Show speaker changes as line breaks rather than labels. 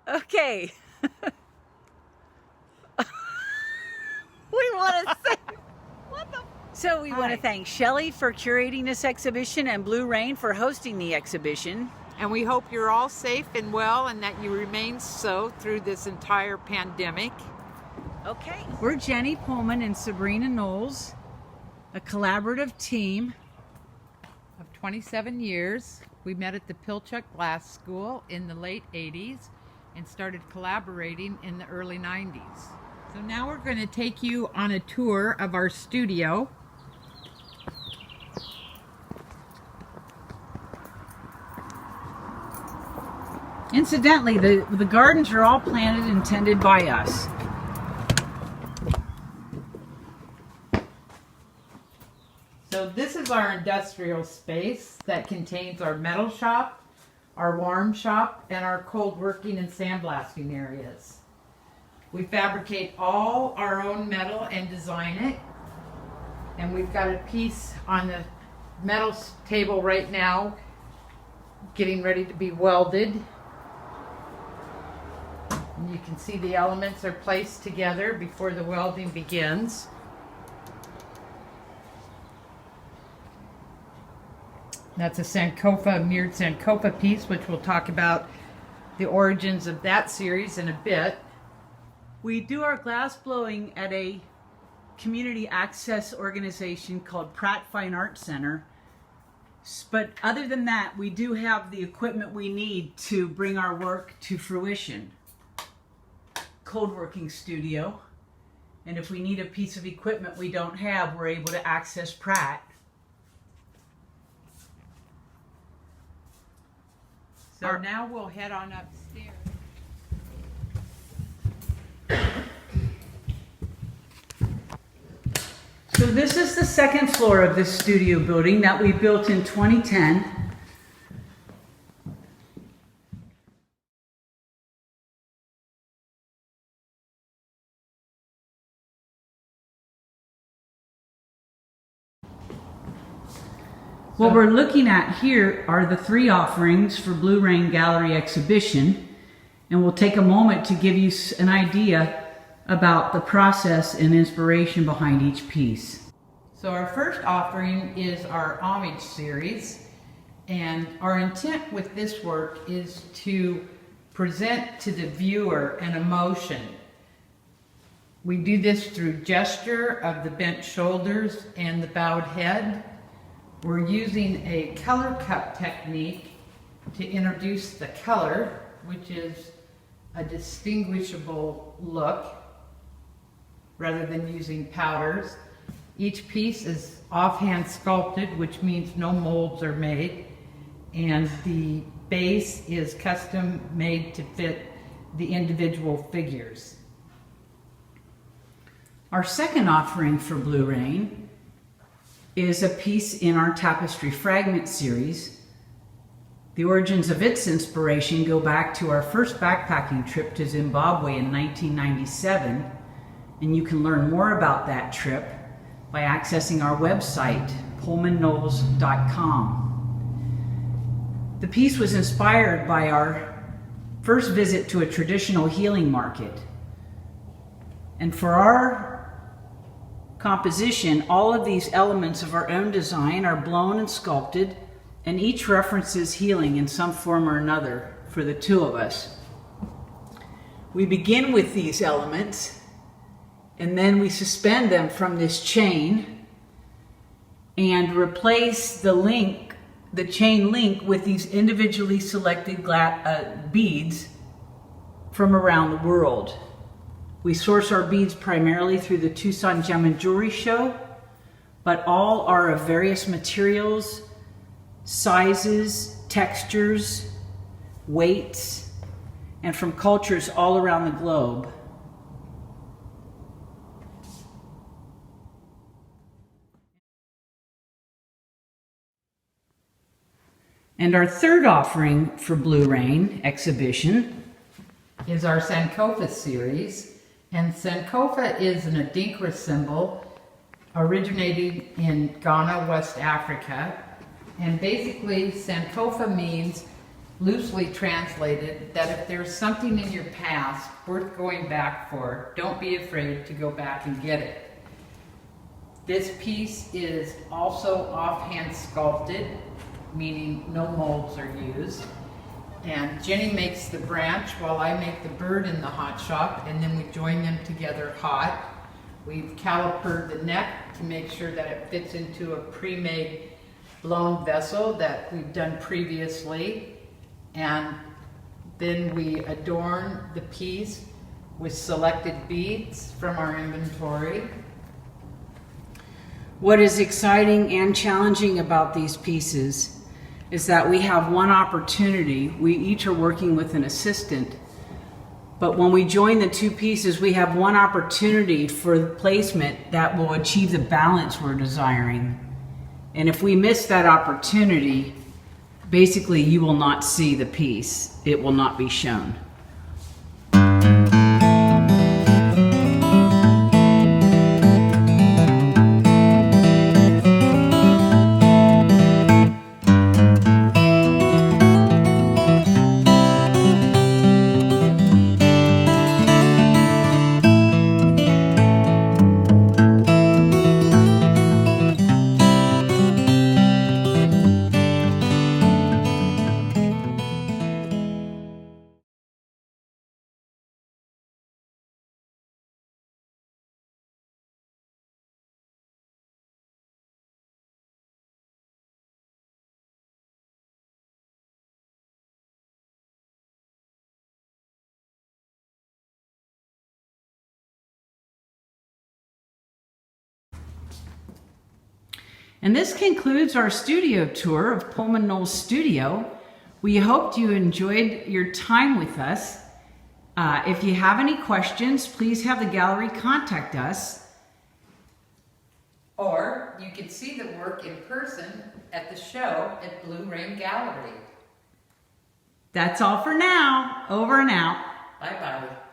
Okay. We want to say, so we want to thank Shelley for curating this exhibition and Blue Rain for hosting the exhibition.
And we hope you're all safe and well and that you remain so through this entire pandemic.
Okay. We're Jenny Pohlman and Sabrina Knowles, a collaborative team
Of 27 years. We met at the Pilchuck Glass School in the late 80s and started collaborating in the early 90s. So now we're going to take you on a tour of our studio.
Incidentally, the gardens are all planted and tended by us.
So this is our industrial space that contains our metal shop, our warm shop, and our cold working and sandblasting areas. We fabricate all our own metal and design it. And we've got a piece on the metal table right now getting ready to be welded. And you can see the elements are placed together before the welding begins. That's a Sankofa, mirrored Sankofa piece, which we'll talk about the origins of that series in a bit.
We do our glass blowing at a community access organization called Pratt Fine Arts Center. But other than that, we do have the equipment we need to bring our work to fruition. Cold working studio. And if we need a piece of equipment we don't have, we're able to access Pratt.
So now we'll head on upstairs.
So this is the second floor of this studio building that we built in 2010. What we're looking at here are the 3 offerings for Blue Rain Gallery exhibition, and we'll take a moment to give you an idea about the process and inspiration behind each piece.
So our first offering is our homage series, and our intent with this work is to present to the viewer an emotion. We do this through gesture of the bent shoulders and the bowed head. We're using a color cup technique to introduce the color, which is a distinguishable look rather than using powders. Each piece is offhand sculpted, which means no molds are made, and the base is custom made to fit the individual figures.
Our second offering for Blue Rain is a piece in our Tapestry Fragment series. The origins of its inspiration go back to our first backpacking trip to Zimbabwe in 1997, and you can learn more about that trip by accessing our website, pohlmanknowles.com. The piece was inspired by our first visit to a traditional healing market. And for our composition, all of these elements of our own design are blown and sculpted, and each references healing in some form or another for the 2 of us. We begin with these elements, and then we suspend them from this chain and replace the chain link with these individually selected beads from around the world. We source our beads primarily through the Tucson Gem and Jewelry Show, but all are of various materials, sizes, textures, weights, and from cultures all around the globe. And our third offering for Blue Rain exhibition
is our Sankofa series. And Sankofa is an Adinkra symbol originating in Ghana, West Africa. And basically, Sankofa means loosely translated that if there's something in your past worth going back for, don't be afraid to go back and get it. This piece is also offhand sculpted, meaning no molds are used. And Jenny makes the branch while I make the bird in the hot shop, and then we join them together hot. We've calipered the neck to make sure that it fits into a pre-made blown vessel that we've done previously. And then we adorn the piece with selected beads from our inventory.
What is exciting and challenging about these pieces is that we have one opportunity. We each are working with an assistant, but when we join the two pieces, we have one opportunity for placement that will achieve the balance we're desiring. And if we miss that opportunity, basically you will not see the piece. It will not be shown. And this concludes our studio tour of Pohlman Knowles Studio. We hoped you enjoyed your time with us. If you have any questions, please have the gallery contact us.
Or you can see the work in person at the show at Blue Rain Gallery.
That's all for now. Over and out.
Bye-bye.